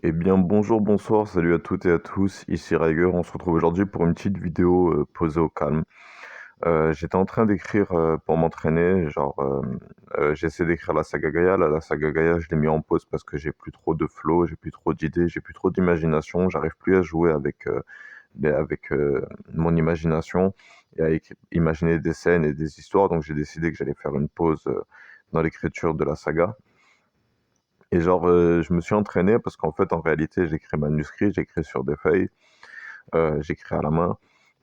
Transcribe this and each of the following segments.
Eh bien, bonjour, bonsoir, salut à toutes et à tous, ici Riger. On se retrouve aujourd'hui pour une petite vidéo posée au calme. J'étais en train d'écrire pour m'entraîner, j'essaie d'écrire la saga Gaia. Là, la saga Gaia, je l'ai mis en pause parce que j'ai plus trop de flow, j'ai plus trop d'idées, j'ai plus trop d'imagination, j'arrive plus à jouer avec mon imagination et à imaginer des scènes et des histoires. Donc j'ai décidé que j'allais faire une pause dans l'écriture de la saga. Et je me suis entraîné parce qu'en fait, en réalité, j'écris manuscrit, j'écris sur des feuilles, j'écris à la main.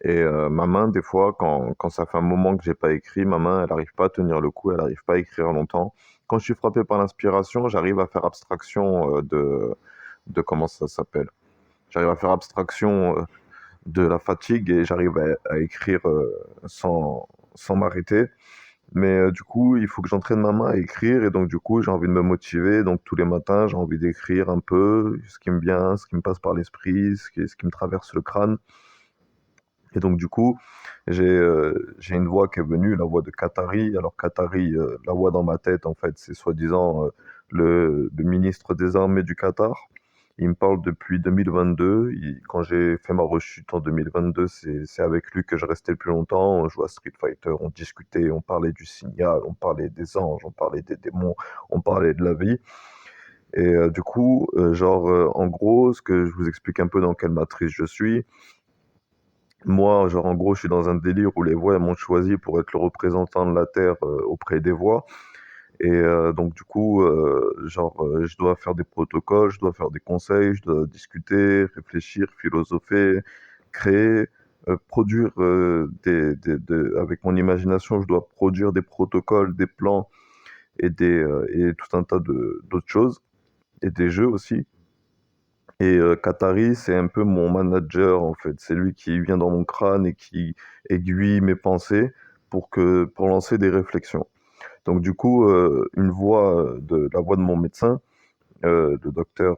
Et ma main, des fois, quand ça fait un moment que j'ai pas écrit, ma main, elle n'arrive pas à tenir le coup, elle n'arrive pas à écrire longtemps. Quand je suis frappé par l'inspiration, j'arrive à faire abstraction de comment ça s'appelle. J'arrive à faire abstraction de la fatigue et j'arrive à écrire sans m'arrêter. Mais du coup, il faut que j'entraîne ma main à écrire et donc du coup, j'ai envie de me motiver. Donc tous les matins, j'ai envie d'écrire un peu ce qui me vient, ce qui me passe par l'esprit, ce qui me traverse le crâne. Et donc du coup, j'ai une voix qui est venue, la voix de Qatari. Alors Qatari, la voix dans ma tête, en fait, c'est soi-disant le ministre des Armées du Qatar. Il me parle depuis 2022. Quand j'ai fait ma rechute en 2022, c'est avec lui que je restais le plus longtemps. On jouait à Street Fighter, on discutait, on parlait du signal, on parlait des anges, on parlait des démons, on parlait de la vie. Et du coup, en gros, ce que je vous explique un peu dans quelle matrice je suis, moi, en gros, je suis dans un délire où les voix elles m'ont choisi pour être le représentant de la Terre auprès des voix. Et donc, du coup, je dois faire des protocoles, je dois faire des conseils, je dois discuter, réfléchir, philosopher, créer, produire avec mon imagination, je dois produire des protocoles, des plans et tout un tas d'autres choses, et des jeux aussi. Et Qatari, c'est un peu mon manager en fait. C'est lui qui vient dans mon crâne et qui aiguille mes pensées pour lancer des réflexions. Donc du coup, la voix de mon médecin, le docteur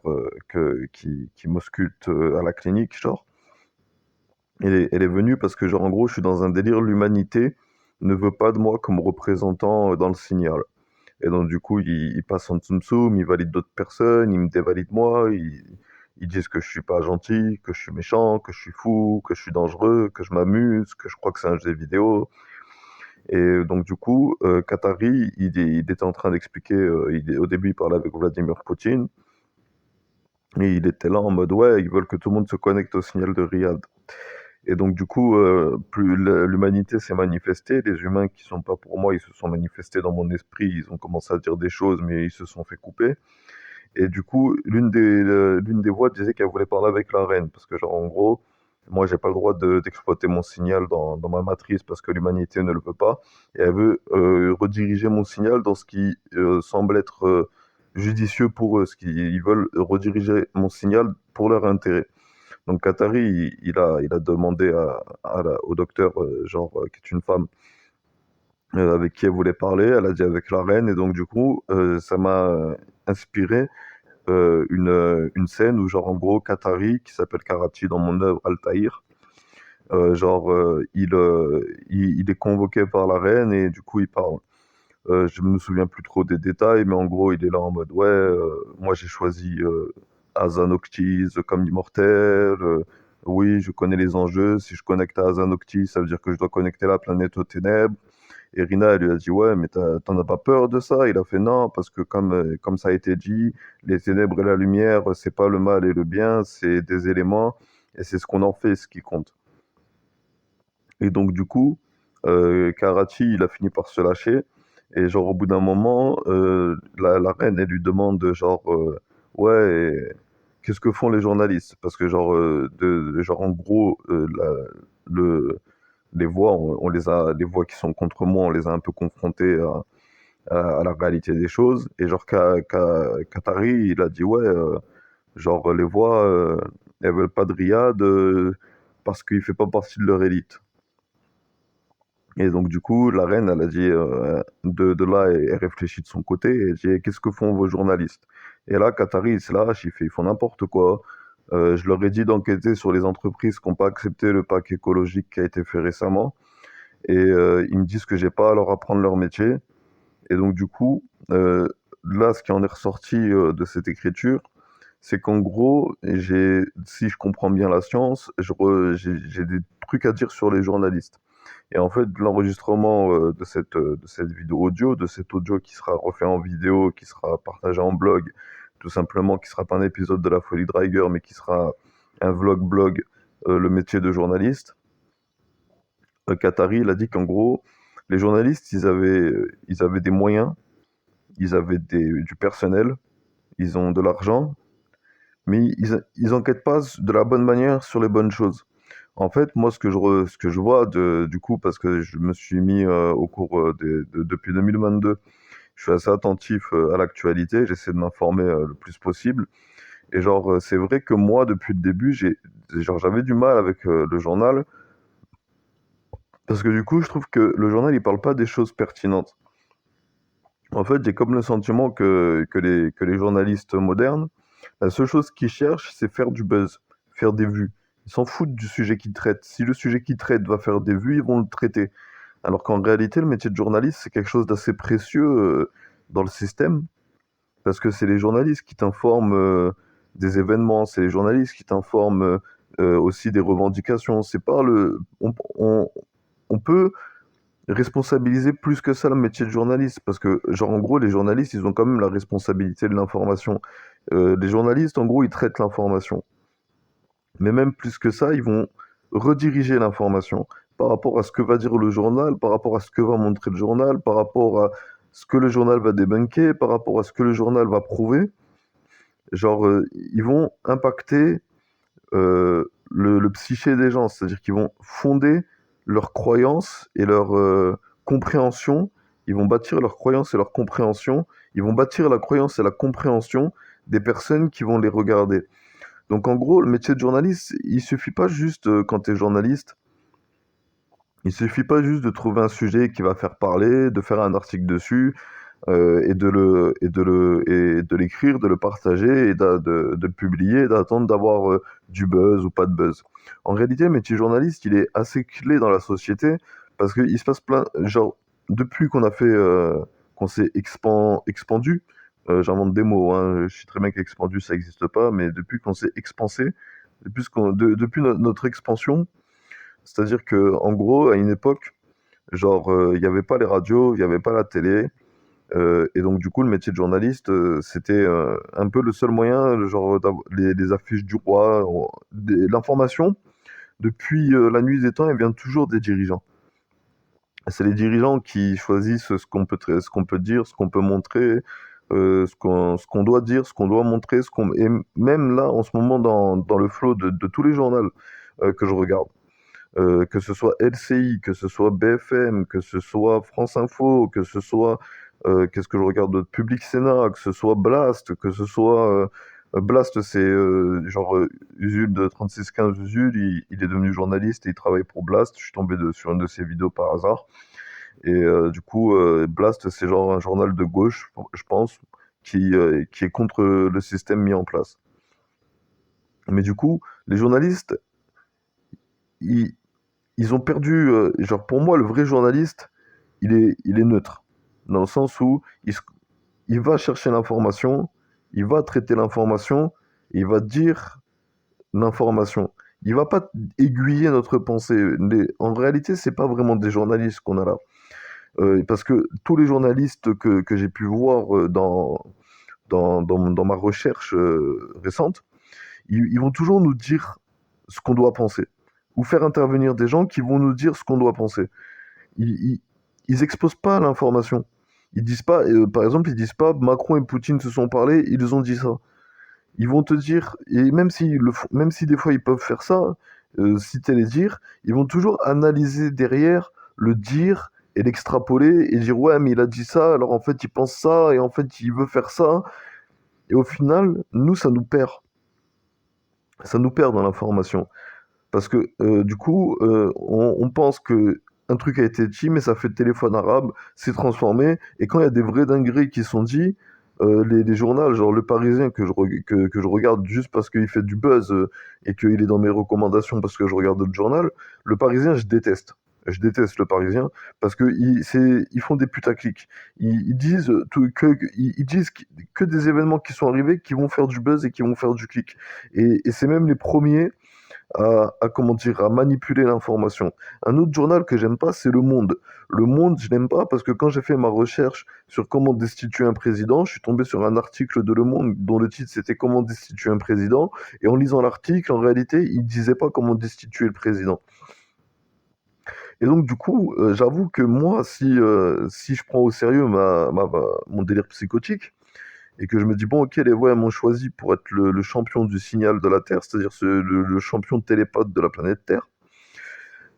qui m'ausculte à la clinique, elle est venue parce que en gros, je suis dans un délire. L'humanité ne veut pas de moi comme représentant dans le signal. Et donc, du coup, ils passent en tsum tsum, ils valident d'autres personnes, ils me dévalident moi, ils disent que je suis pas gentil, que je suis méchant, que je suis fou, que je suis dangereux, que je m'amuse, que je crois que c'est un jeu vidéo. Et donc, du coup, Qatari, il était en train d'expliquer, au début, il parlait avec Vladimir Poutine, et il était là en mode, ouais, ils veulent que tout le monde se connecte au signal de Riyad. Et donc, du coup, plus l'humanité s'est manifestée, les humains qui sont pas pour moi, ils se sont manifestés dans mon esprit, ils ont commencé à dire des choses, mais ils se sont fait couper. Et du coup, l'une des voix disait qu'elle voulait parler avec la reine, parce que, en gros, moi, j'ai pas le droit d'exploiter mon signal dans ma matrice parce que l'humanité ne le veut pas. Et elle veut rediriger mon signal dans ce qui semble être judicieux pour eux, ils veulent rediriger mon signal pour leur intérêt. Donc Qatari, il a demandé au docteur, qui est une femme, avec qui elle voulait parler. Elle a dit avec la reine, et donc du coup, ça m'a inspiré une scène où, en gros, Qatari, qui s'appelle Karachi dans mon œuvre Altaïr, il est convoqué par la reine et du coup, il parle. Je me souviens plus trop des détails, mais en gros, il est là en mode, ouais, moi j'ai choisi Azanoctis comme immortel. Oui, je connais les enjeux. Si je connecte à Azanoctis, ça veut dire que je dois connecter la planète aux ténèbres. Et Rina, elle lui a dit, ouais, mais t'en as pas peur de ça? Il a fait non, parce que comme ça a été dit, les ténèbres et la lumière, c'est pas le mal et le bien, c'est des éléments, et c'est ce qu'on en fait, ce qui compte. Et donc, du coup, Karachi, il a fini par se lâcher. Et au bout d'un moment, la reine, elle lui demande, ouais, et qu'est-ce que font les journalistes? Parce que, en gros, le, les voix, les voix qui sont contre moi, on les a un peu confrontées à la réalité des choses. Et Qatari, il a dit, ouais, les voix, elles veulent pas de Riyad parce qu'il fait pas partie de leur élite. Et donc, du coup, la reine, elle a dit, de là, elle réfléchit de son côté, et elle dit, eh, qu'est-ce que font vos journalistes? Et là, Qatari, il se lâche, ils font n'importe quoi. Je leur ai dit d'enquêter sur les entreprises qui n'ont pas accepté le pack écologique qui a été fait récemment. Et ils me disent que j'ai pas à leur apprendre leur métier. Et donc, du coup, là, ce qui en est ressorti de cette écriture, c'est qu'en gros, si je comprends bien la science, j'ai des trucs à dire sur les journalistes. Et en fait, l'enregistrement de cette vidéo audio, de cet audio qui sera refait en vidéo, qui sera partagé en blog, tout simplement, qui sera pas un épisode de la Folie de Riger, mais qui sera un vlog-blog, le métier de journaliste. Qatari, il a dit qu'en gros, les journalistes, ils avaient des moyens, ils avaient du personnel, ils ont de l'argent, mais ils enquêtent pas de la bonne manière sur les bonnes choses. En fait, moi, ce que je vois, du coup, parce que je me suis mis au cours depuis 2022, je suis assez attentif à l'actualité, j'essaie de m'informer le plus possible. Et genre, c'est vrai que moi, depuis le début, j'avais du mal avec le journal, parce que du coup, je trouve que le journal, il parle pas des choses pertinentes. En fait, j'ai comme le sentiment que les journalistes modernes, la seule chose qu'ils cherchent, c'est faire du buzz, faire des vues. Ils s'en foutent du sujet qu'ils traitent. Si le sujet qu'ils traitent va faire des vues, ils vont le traiter. Alors qu'en réalité, le métier de journaliste, c'est quelque chose d'assez précieux dans le système, parce que c'est les journalistes qui t'informent des événements, c'est les journalistes qui t'informent aussi des revendications. C'est pas le, on peut responsabiliser plus que ça le métier de journaliste, parce que, genre, en gros, les journalistes, ils ont quand même la responsabilité de l'information. Les journalistes, en gros, ils traitent l'information. Mais même plus que ça, ils vont rediriger l'information par rapport à ce que va dire le journal, par rapport à ce que va montrer le journal, par rapport à ce que le journal va débunker, par rapport à ce que le journal va prouver. Genre, ils vont impacter le psyché des gens, c'est-à-dire qu'ils vont fonder leurs croyances et leur compréhension, ils vont bâtir leurs croyances et leur compréhension, ils vont bâtir la croyance et la compréhension des personnes qui vont les regarder. Donc en gros, le métier de journaliste, il suffit pas juste, quand tu es journaliste, il suffit pas juste de trouver un sujet qui va faire parler, de faire un article dessus, et de l'écrire, de le partager et de le publier, et d'attendre d'avoir du buzz ou pas de buzz. En réalité, le métier de journaliste, il est assez clé dans la société parce qu'il se passe plein, genre, depuis qu'on s'est expandu, j'invente des mots, hein, je sais très bien qu'expandu ça n'existe pas, mais depuis qu'on s'est expansé, depuis notre expansion, c'est-à-dire que en gros, à une époque, genre, il n'y avait pas les radios, il n'y avait pas la télé, et donc du coup, le métier de journaliste, c'était un peu le seul moyen, genre les affiches du roi, l'information, depuis la nuit des temps, elle vient toujours des dirigeants. C'est les dirigeants qui choisissent ce qu'on peut dire, ce qu'on peut montrer, ce qu'on doit dire, ce qu'on doit montrer, et même là, en ce moment, dans le flot de tous les journaux que je regarde, que ce soit LCI, que ce soit BFM, que ce soit France Info, que ce soit, qu'est-ce que je regarde d'autre, Public Sénat, que ce soit Blast, que ce soit... Blast, c'est Usul de 3615 Usul, il est devenu journaliste et il travaille pour Blast. Je suis tombé sur une de ses vidéos par hasard. Et du coup, Blast, c'est genre un journal de gauche, je pense, qui est contre le système mis en place. Mais du coup, les journalistes, ils, ils ont perdu. Genre, pour moi, le vrai journaliste, il est neutre. Dans le sens où il va chercher l'information, il va traiter l'information, et il va dire l'information. Il va pas aiguiller notre pensée. En réalité, c'est pas vraiment des journalistes qu'on a là. Parce que tous les journalistes que j'ai pu voir dans ma recherche récente, ils vont toujours nous dire ce qu'on doit penser. Ou faire intervenir des gens qui vont nous dire ce qu'on doit penser. Ils, ils exposent pas l'information. Ils disent pas, par exemple, ils disent pas Macron et Poutine se sont parlé, ils ont dit ça. Ils vont te dire, et même si des fois ils peuvent faire ça, citer les dires, ils vont toujours analyser derrière le dire et l'extrapoler et dire ouais mais il a dit ça, alors en fait il pense ça et en fait il veut faire ça. Et au final, nous ça nous perd dans l'information. Parce que du coup, on pense que un truc a été dit, mais ça fait téléphone arabe, c'est transformé. Et quand il y a des vrais dingueries qui sont dit, les journaux, genre Le Parisien que je regarde juste parce qu'il fait du buzz et qu'il est dans mes recommandations parce que je regarde d'autres journaux, Le Parisien, je déteste. Je déteste le Parisien parce que ils font des putaclics. Ils disent ils disent que des événements qui sont arrivés qui vont faire du buzz et qui vont faire du clic. Et c'est même les premiers comment dire, à manipuler l'information. Un autre journal que j'aime pas, c'est Le Monde. Le Monde, je l'aime pas parce que quand j'ai fait ma recherche sur comment destituer un président, je suis tombé sur un article de Le Monde dont le titre c'était Comment destituer un président. Et en lisant l'article, en réalité, il disait pas comment destituer le président. Et donc, du coup, j'avoue que moi, si je prends au sérieux mon délire psychotique, et que je me dis, bon, ok, les voix m'ont choisi pour être le champion du signal de la Terre, c'est-à-dire le champion télépathe de la planète Terre.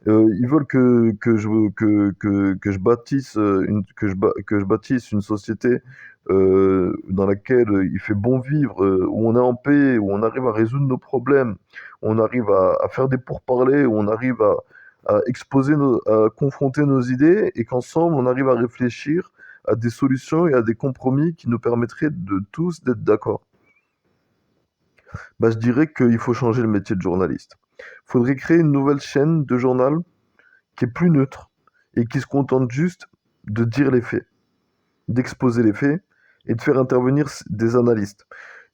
Ils veulent que je bâtisse que je bâtisse une société dans laquelle il fait bon vivre, où on est en paix, où on arrive à résoudre nos problèmes, où on arrive à faire des pourparlers, où on arrive à exposer à confronter nos idées et qu'ensemble on arrive à réfléchir à des solutions et à des compromis qui nous permettraient de tous d'être d'accord. Bah, je dirais qu'il faut changer le métier de journaliste. Il faudrait créer une nouvelle chaîne de journal qui est plus neutre et qui se contente juste de dire les faits, d'exposer les faits et de faire intervenir des analystes.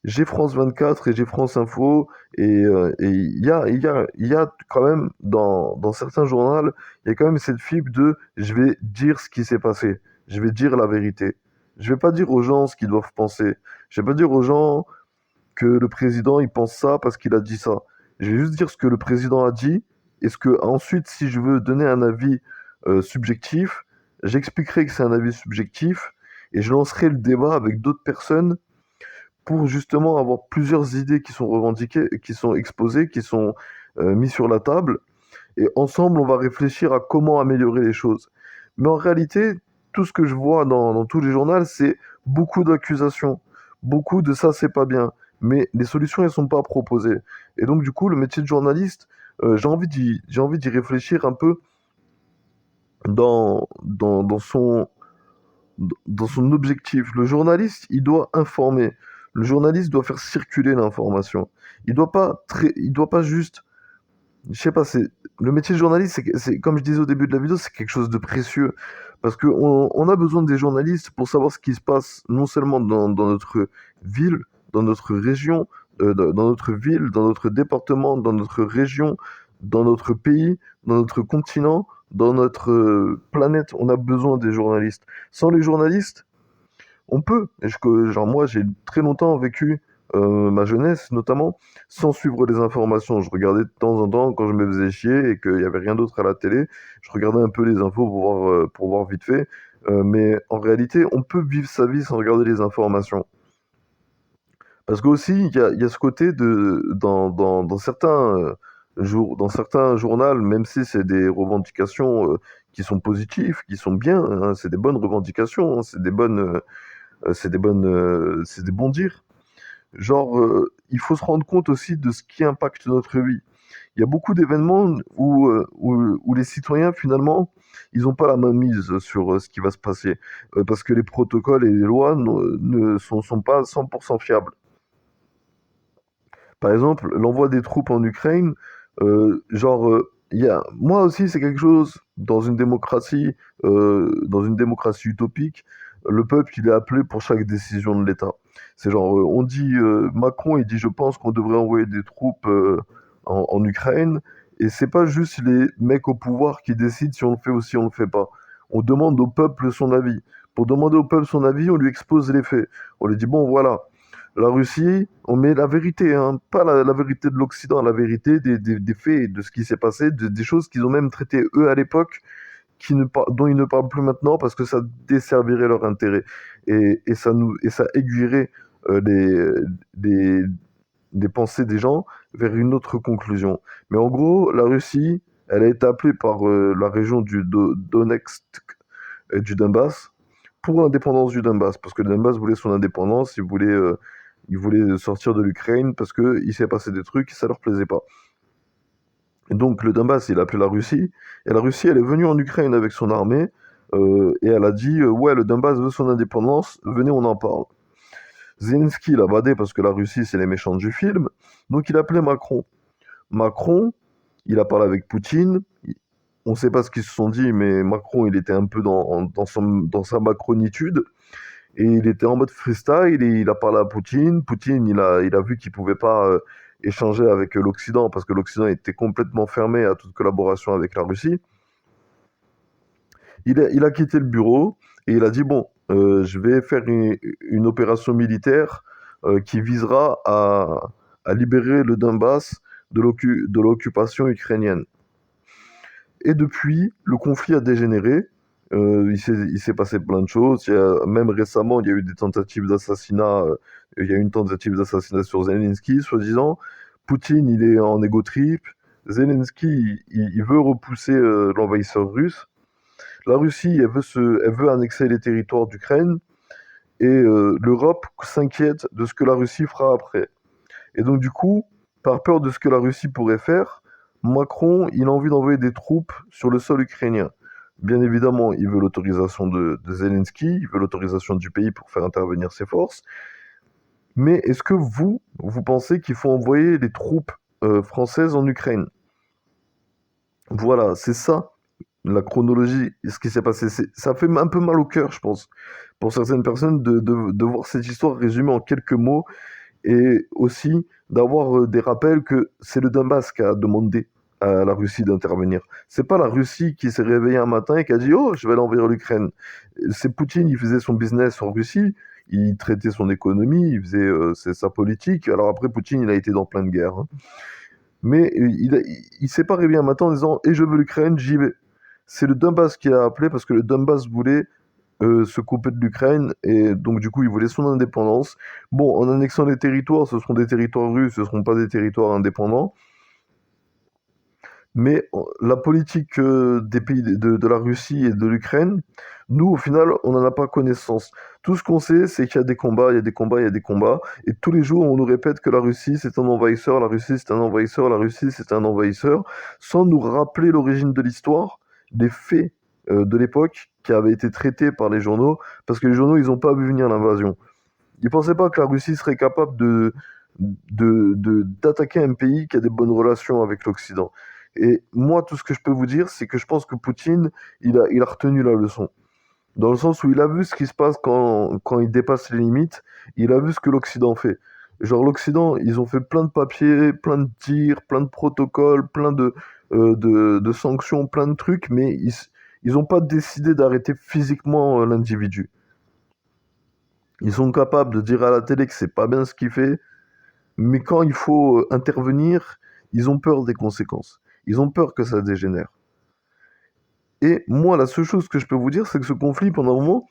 J'ai France 24 et j'ai France Info et il y a quand même dans certains journaux, il y a quand même cette fibre de je vais dire ce qui s'est passé, je vais dire la vérité. Je vais pas dire aux gens ce qu'ils doivent penser. Je vais pas dire aux gens que le président il pense ça parce qu'il a dit ça. Je vais juste dire ce que le président a dit et ce que ensuite, si je veux donner un avis subjectif, j'expliquerai que c'est un avis subjectif et je lancerai le débat avec d'autres personnes pour justement avoir plusieurs idées qui sont revendiquées, qui sont exposées, qui sont mises sur la table et ensemble on va réfléchir à comment améliorer les choses. Mais en réalité, tout ce que je vois dans tous les journaux, c'est beaucoup d'accusations, beaucoup de ça c'est pas bien, mais les solutions elles sont pas proposées. Et donc du coup, le métier de journaliste, j'ai envie d'y réfléchir un peu dans, dans, dans son, dans son objectif. Le journaliste, il doit informer. Le journaliste doit faire circuler l'information. Il doit pas juste, je sais pas, le métier de journaliste, comme je disais au début de la vidéo, c'est quelque chose de précieux. Parce qu'on on a besoin des journalistes pour savoir ce qui se passe, non seulement dans notre ville, dans notre région, dans notre ville, dans notre département, dans notre région, dans notre pays, dans notre continent, dans notre planète. On a besoin des journalistes. Sans les journalistes, on peut. Genre moi, j'ai très longtemps vécu ma jeunesse, notamment, sans suivre les informations. Je regardais de temps en temps quand je me faisais chier et qu'il n'y avait rien d'autre à la télé. Je regardais un peu les infos pour voir vite fait. Mais en réalité, on peut vivre sa vie sans regarder les informations. Parce qu'aussi, il y a ce côté dans certains dans certains journaux, même si c'est des revendications qui sont positives, qui sont bien, hein, c'est des bonnes revendications, hein, c'est des bons dires. Genre, il faut se rendre compte aussi de ce qui impacte notre vie. Il y a beaucoup d'événements où les citoyens, finalement, ils n'ont pas la main mise sur ce qui va se passer, parce que les protocoles et les lois sont pas 100% fiables. Par exemple, l'envoi des troupes en Ukraine, moi aussi, c'est quelque chose dans une démocratie utopique, le peuple, il est appelé pour chaque décision de l'État. C'est genre, on dit, Macron, il dit, je pense qu'on devrait envoyer des troupes en Ukraine, et c'est pas juste les mecs au pouvoir qui décident si on le fait ou si on le fait pas. On demande au peuple son avis. Pour demander au peuple son avis, on lui expose les faits. On lui dit, bon, voilà, la Russie, on met la vérité, hein, pas la vérité de l'Occident, la vérité des faits, de ce qui s'est passé, des choses qu'ils ont même traitées eux à l'époque, dont ils ne parlent plus maintenant parce que ça desservirait leur intérêt et ça aiguillerait euh, les, les, les pensées des gens vers une autre conclusion. Mais en gros, la Russie, elle a été appelée par la région du Donetsk et du Donbass pour l'indépendance du Donbass, parce que le Donbass voulait son indépendance, ils voulaient sortir de l'Ukraine parce qu'il s'est passé des trucs et ça leur plaisait pas. Et donc le Donbass, il a appelé la Russie, et la Russie, elle est venue en Ukraine avec son armée, et elle a dit, ouais, le Donbass veut son indépendance, venez, on en parle. Zelensky, il a badé parce que la Russie, c'est les méchants du film, donc il a appelé Macron. Macron, il a parlé avec Poutine, on ne sait pas ce qu'ils se sont dit, mais Macron, il était un peu dans sa macronitude. Et il était en mode freestyle et il a parlé à Poutine. Poutine, il a vu qu'il pouvait pas échanger avec l'Occident parce que l'Occident était complètement fermé à toute collaboration avec la Russie. Il a quitté le bureau et il a dit, bon, je vais faire une opération militaire qui visera à libérer le Donbass de l'occupation ukrainienne. Et depuis, le conflit a dégénéré. Il s'est passé plein de choses. Même récemment, il y a eu des tentatives d'assassinat. Il y a eu une tentative d'assassinat sur Zelensky, soi-disant. Poutine, il est en égo trip. Zelensky, il veut repousser l'envahisseur russe. La Russie, elle veut annexer les territoires d'Ukraine. Et l'Europe s'inquiète de ce que la Russie fera après. Et donc, du coup, par peur de ce que la Russie pourrait faire, Macron, il a envie d'envoyer des troupes sur le sol ukrainien. Bien évidemment, il veut l'autorisation de Zelensky, il veut l'autorisation du pays pour faire intervenir ses forces. Mais est-ce que vous pensez qu'il faut envoyer les troupes françaises en Ukraine? Voilà, c'est ça, la chronologie, ce qui s'est passé. Ça fait un peu mal au cœur, je pense, pour certaines personnes, de voir cette histoire résumée en quelques mots et aussi d'avoir des rappels que c'est le Donbass qui a demandé à la Russie d'intervenir. C'est pas la Russie qui s'est réveillée un matin et qui a dit oh je vais aller envahir l'Ukraine. C'est Poutine, il faisait son business en Russie, il traitait son économie, il faisait sa politique. Alors après Poutine il a été dans plein de guerres, hein. Mais il s'est pas réveillé un matin en disant et je veux l'Ukraine, j'y vais. C'est le Donbass qui a appelé parce que le Donbass voulait se couper de l'Ukraine et donc du coup il voulait son indépendance. Bon, en annexant les territoires, ce seront des territoires russes, ce ne seront pas des territoires indépendants. Mais la politique des pays de la Russie et de l'Ukraine, nous au final on n'en a pas connaissance. Tout ce qu'on sait c'est qu'il y a des combats, il y a des combats, il y a des combats, et tous les jours on nous répète que la Russie c'est un envahisseur, la Russie c'est un envahisseur, la Russie c'est un envahisseur, sans nous rappeler l'origine de l'histoire, des faits de l'époque qui avaient été traités par les journaux, parce que les journaux, ils n'ont pas vu venir l'invasion. Ils ne pensaient pas que la Russie serait capable d'attaquer un pays qui a des bonnes relations avec l'Occident. Et moi, tout ce que je peux vous dire, c'est que je pense que Poutine, il a retenu la leçon. Dans le sens où il a vu ce qui se passe quand il dépasse les limites, il a vu ce que l'Occident fait. Genre l'Occident, ils ont fait plein de papiers, plein de tirs, plein de protocoles, plein de sanctions, plein de trucs, mais ils n'ont pas décidé d'arrêter physiquement l'individu. Ils sont capables de dire à la télé que c'est pas bien ce qu'il fait, mais quand il faut intervenir, ils ont peur des conséquences. Ils ont peur que ça dégénère. Et moi, la seule chose que je peux vous dire, c'est que ce conflit, pendant un moment,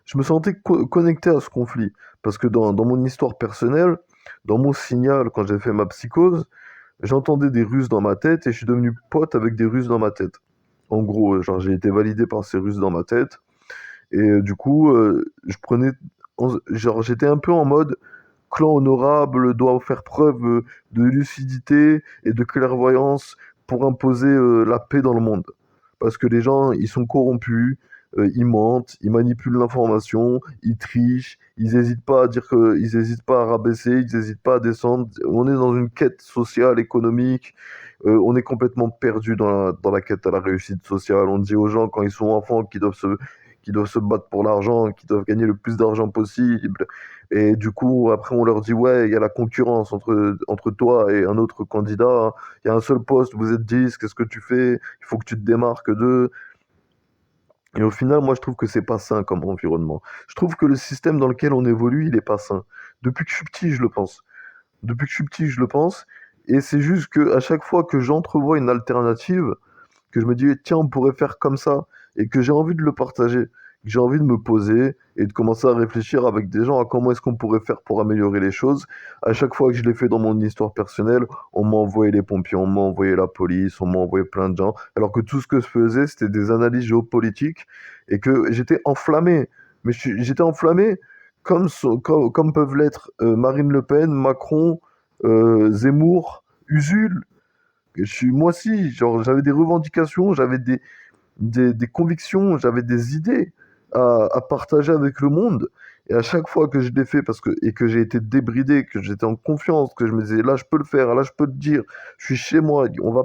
je me sentais connecté à ce conflit. Parce que dans mon histoire personnelle, dans mon signal, quand j'ai fait ma psychose, j'entendais des Russes dans ma tête et je suis devenu pote avec des Russes dans ma tête. En gros, genre j'ai été validé par ces Russes dans ma tête. Et du coup, je prenais, genre j'étais un peu en mode clan honorable doit faire preuve de lucidité et de clairvoyance pour imposer la paix dans le monde. Parce que les gens, ils sont corrompus, ils mentent, ils manipulent l'information, ils trichent, ils n'hésitent pas à dire que, ils n'hésitent pas à rabaisser, ils n'hésitent pas à descendre. On est dans une quête sociale, économique. On est complètement perdu dans la quête à la réussite sociale. On dit aux gens quand ils sont enfants qu'ils doivent se battre pour l'argent, qu'ils doivent gagner le plus d'argent possible. Et du coup, après, on leur dit, ouais, il y a la concurrence entre toi et un autre candidat. Il y a un seul poste, vous êtes 10, qu'est-ce que tu fais? Il faut que tu te démarques d'eux. Et au final, moi, je trouve que c'est pas sain comme environnement. Je trouve que le système dans lequel on évolue, il est pas sain. Depuis que je suis petit, je le pense. Depuis que je suis petit, je le pense. Et c'est juste que à chaque fois que j'entrevois une alternative, que je me dis, tiens, on pourrait faire comme ça, et que j'ai envie de le partager, que j'ai envie de me poser et de commencer à réfléchir avec des gens à comment est-ce qu'on pourrait faire pour améliorer les choses. À chaque fois que je l'ai fait dans mon histoire personnelle, on m'a envoyé les pompiers, on m'a envoyé la police, on m'a envoyé plein de gens, alors que tout ce que je faisais, c'était des analyses géopolitiques et que j'étais enflammé. Mais j'étais enflammé comme peuvent l'être Marine Le Pen, Macron, Zemmour, Usul. Moi aussi, genre, j'avais des revendications, j'avais des convictions, j'avais des idées à partager avec le monde. Et à chaque fois que je l'ai fait et que j'ai été débridé, que j'étais en confiance, que je me disais là je peux le faire, là je peux le dire, je suis chez moi, on va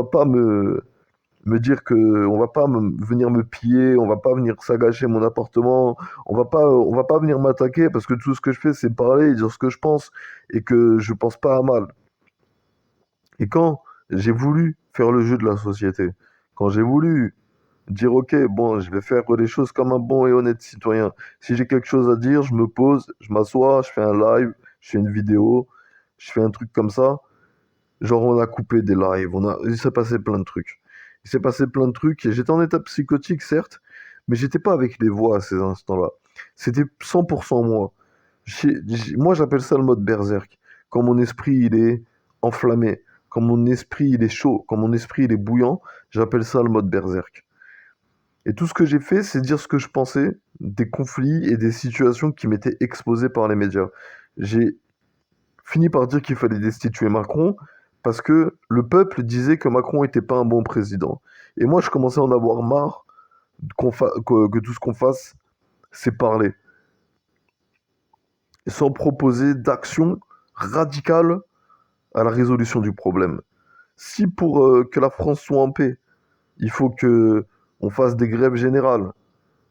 pas me me dire que on va pas venir me piller, on va pas venir sagacher mon appartement, on va pas venir m'attaquer parce que tout ce que je fais, c'est parler et dire ce que je pense et que je pense pas à mal. Et quand j'ai voulu faire le jeu de la société, quand j'ai voulu dire, ok, bon, je vais faire les choses comme un bon et honnête citoyen. Si j'ai quelque chose à dire, je me pose, je m'assois, je fais un live, je fais une vidéo, je fais un truc comme ça. Genre, on a coupé des lives, il s'est passé plein de trucs. Il s'est passé plein de trucs et j'étais en état psychotique, certes, mais j'étais pas avec les voix à ces instants-là. C'était 100% moi. Moi, j'appelle ça le mode berserk. Quand mon esprit, il est enflammé, quand mon esprit, il est chaud, quand mon esprit, il est bouillant, j'appelle ça le mode berserk. Et tout ce que j'ai fait, c'est dire ce que je pensais des conflits et des situations qui m'étaient exposées par les médias. J'ai fini par dire qu'il fallait destituer Macron parce que le peuple disait que Macron n'était pas un bon président. Et moi, je commençais à en avoir marre que tout ce qu'on fasse, c'est parler, sans proposer d'action radicale à la résolution du problème. Si pour que la France soit en paix, il faut que on fasse des grèves générales,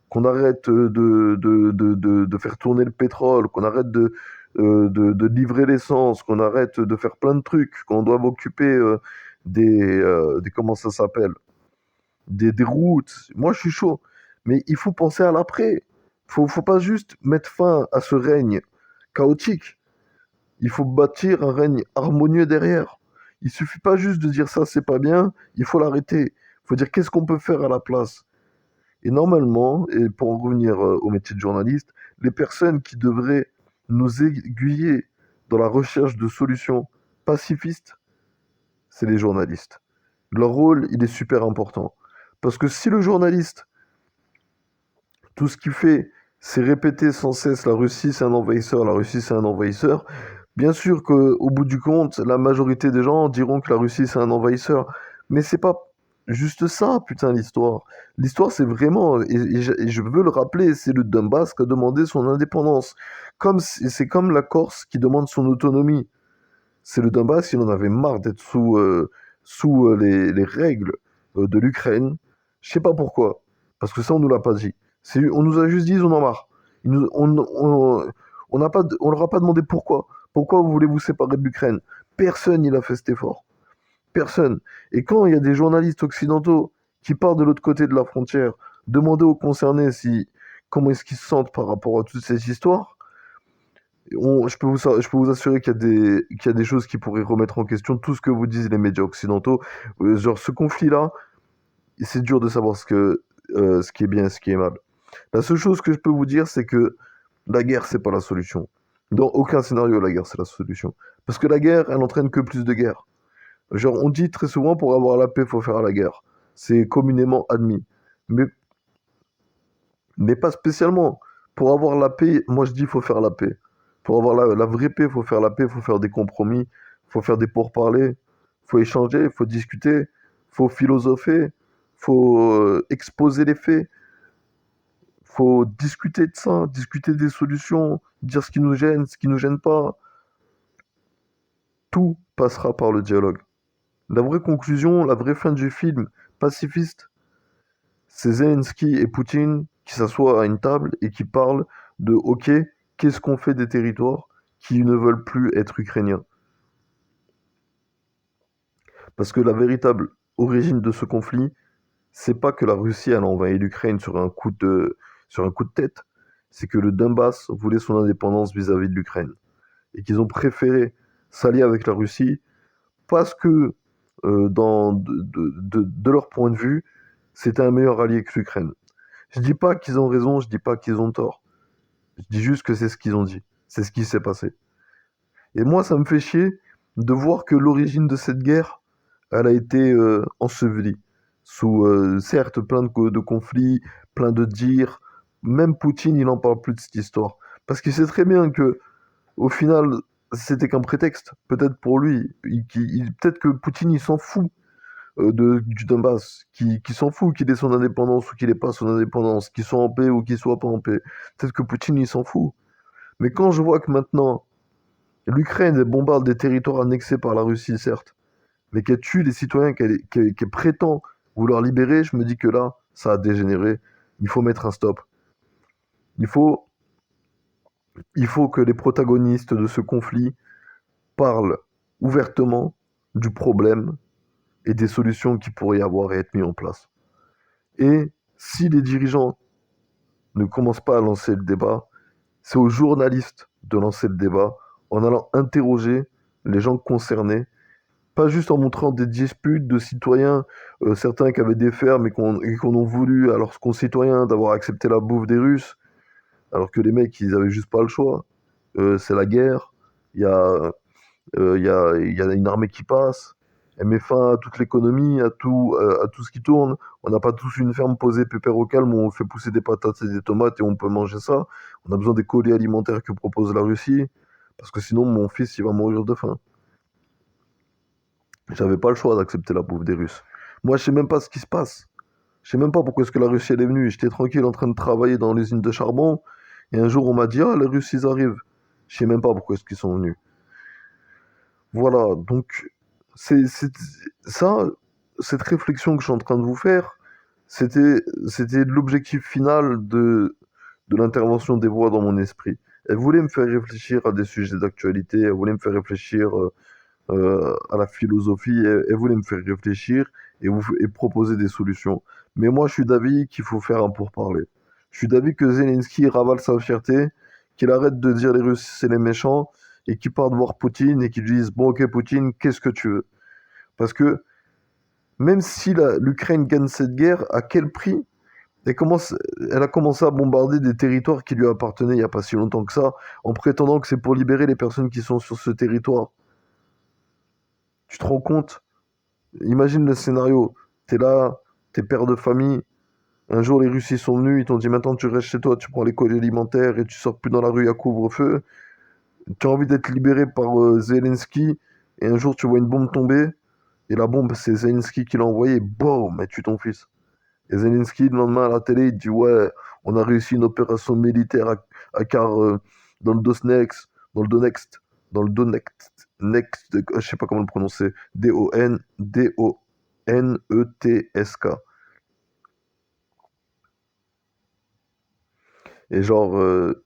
qu'on arrête de faire tourner le pétrole, qu'on arrête de livrer l'essence, qu'on arrête de faire plein de trucs, qu'on doit occuper comment ça s'appelle, des routes. Moi, je suis chaud. Mais il faut penser à l'après. Faut pas juste mettre fin à ce règne chaotique. Il faut bâtir un règne harmonieux derrière. Il suffit pas juste de dire ça, c'est pas bien, il faut l'arrêter. Il faut dire qu'est-ce qu'on peut faire à la place. Et normalement, et pour en revenir au métier de journaliste, les personnes qui devraient nous aiguiller dans la recherche de solutions pacifistes, c'est les journalistes. Leur rôle, il est super important. Parce que si le journaliste, tout ce qu'il fait, c'est répéter sans cesse la Russie c'est un envahisseur, la Russie c'est un envahisseur, bien sûr qu'au bout du compte, la majorité des gens diront que la Russie c'est un envahisseur. Mais c'est pas juste ça, putain, l'histoire. L'histoire, c'est vraiment, et je veux le rappeler, c'est le Donbass qui a demandé son indépendance. C'est comme la Corse qui demande son autonomie. C'est le Donbass, il en avait marre d'être sous les règles de l'Ukraine. Je sais pas pourquoi. Parce que ça, on nous l'a pas dit. On nous a juste dit, ils en ont marre. On n'a pas, on leur a pas demandé pourquoi. Pourquoi vous voulez vous séparer de l'Ukraine? Personne n'y a fait cet effort. Personne. Et quand il y a des journalistes occidentaux qui partent de l'autre côté de la frontière, demander aux concernés comment est-ce qu'ils se sentent par rapport à toutes ces histoires, je peux vous assurer qu'il y a des choses qui pourraient remettre en question tout ce que vous disent les médias occidentaux. Genre, ce conflit-là, c'est dur de savoir ce qui est bien et ce qui est mal. La seule chose que je peux vous dire, c'est que la guerre, c'est pas la solution. Dans aucun scénario, la guerre, c'est la solution. Parce que la guerre, elle entraîne que plus de guerre. Genre, on dit très souvent, pour avoir la paix, il faut faire la guerre. C'est communément admis. Mais, mais pas spécialement. Pour avoir la paix, moi je dis, il faut faire la paix. Pour avoir la vraie paix, il faut faire la paix, il faut faire des compromis, il faut faire des pourparlers, il faut échanger, il faut discuter, il faut philosopher, il faut exposer les faits, il faut discuter de ça, discuter des solutions, dire ce qui nous gêne, ce qui nous gêne pas. Tout passera par le dialogue. La vraie conclusion, la vraie fin du film pacifiste, c'est Zelensky et Poutine qui s'assoient à une table et qui parlent de OK, qu'est-ce qu'on fait des territoires qui ne veulent plus être ukrainiens? Parce que la véritable origine de ce conflit, c'est pas que la Russie a envahi l'Ukraine sur un coup de tête, c'est que le Donbass voulait son indépendance vis-à-vis de l'Ukraine et qu'ils ont préféré s'allier avec la Russie parce que de leur point de vue, c'était un meilleur allié que l'Ukraine. Je dis pas qu'ils ont raison, je dis pas qu'ils ont tort. Je dis juste que c'est ce qu'ils ont dit. C'est ce qui s'est passé. Et moi, ça me fait chier de voir que l'origine de cette guerre, elle a été ensevelie. Sous, certes, plein de conflits, plein de dires. Même Poutine, il n'en parle plus de cette histoire. Parce qu'il sait très bien que, au final, c'était qu'un prétexte. Peut-être pour lui. Peut-être que Poutine, il s'en fout du Donbass, qui s'en fout qu'il ait son indépendance ou qu'il ait pas son indépendance, qu'il soit en paix ou qu'il soit pas en paix. Peut-être que Poutine, il s'en fout. Mais quand je vois que maintenant, l'Ukraine bombarde des territoires annexés par la Russie, certes, mais qu'elle tue les citoyens qu'elle prétend Vouloir libérer, je me dis que là, ça a dégénéré. Il faut mettre un stop. Il faut, il faut que les protagonistes de ce conflit parlent ouvertement du problème et des solutions qui pourraient y avoir et être mises en place. Et si les dirigeants ne commencent pas à lancer le débat, c'est aux journalistes de lancer le débat en allant interroger les gens concernés, pas juste en montrant des disputes de citoyens, certains qui avaient des fermes et qu'on ont voulu à leurs concitoyens d'avoir accepté la bouffe des Russes, alors que les mecs, ils avaient juste pas le choix. C'est la guerre, il y a, il y a une armée qui passe, elle met fin à toute l'économie, à tout ce qui tourne. On n'a pas tous une ferme posée pépère au calme où on fait pousser des patates et des tomates et on peut manger ça. On a besoin des colis alimentaires que propose la Russie, parce que sinon mon fils il va mourir de faim. J'avais pas le choix d'accepter la bouffe des Russes. Moi je sais même pas ce qui se passe. Je sais même pas pourquoi est-ce que la Russie elle est venue. J'étais tranquille en train de travailler dans l'usine de charbon et un jour on m'a dit ah les Russes ils arrivent. Je sais même pas pourquoi est-ce qu'ils sont venus. Voilà, donc c'est ça, cette réflexion que je suis en train de vous faire, c'était l'objectif final de l'intervention des voix dans mon esprit. Elle voulait me faire réfléchir à des sujets d'actualité, elle voulait me faire réfléchir à la philosophie, elle voulait me faire réfléchir et proposer des solutions. Mais moi, je suis d'avis qu'il faut faire un pourparler. Je suis d'avis que Zelensky ravale sa fierté, qu'il arrête de dire les Russes c'est les méchants et qu'il parte voir Poutine et qu'il lui dise bon ok Poutine, qu'est-ce que tu veux? Parce que même si l'Ukraine gagne cette guerre, à quel prix? Elle a commencé à bombarder des territoires qui lui appartenaient il n'y a pas si longtemps que ça, en prétendant que c'est pour libérer les personnes qui sont sur ce territoire. Tu te rends compte? Imagine le scénario. T'es là, t'es père de famille. Un jour, les Russes ils sont venus, ils t'ont dit maintenant tu restes chez toi, tu prends les colis alimentaires et tu sors plus dans la rue à couvre-feu. Tu as envie d'être libéré par Zelensky et un jour tu vois une bombe tomber et la bombe c'est Zelensky qui l'a envoyée, boum, et tue ton fils. Et Zelensky le lendemain à la télé il dit ouais, on a réussi une opération militaire à Kar, dans le Donetsk, dans le Donetsk, dans le Donetsk, next, je sais pas comment le prononcer, Donetsk. Et genre,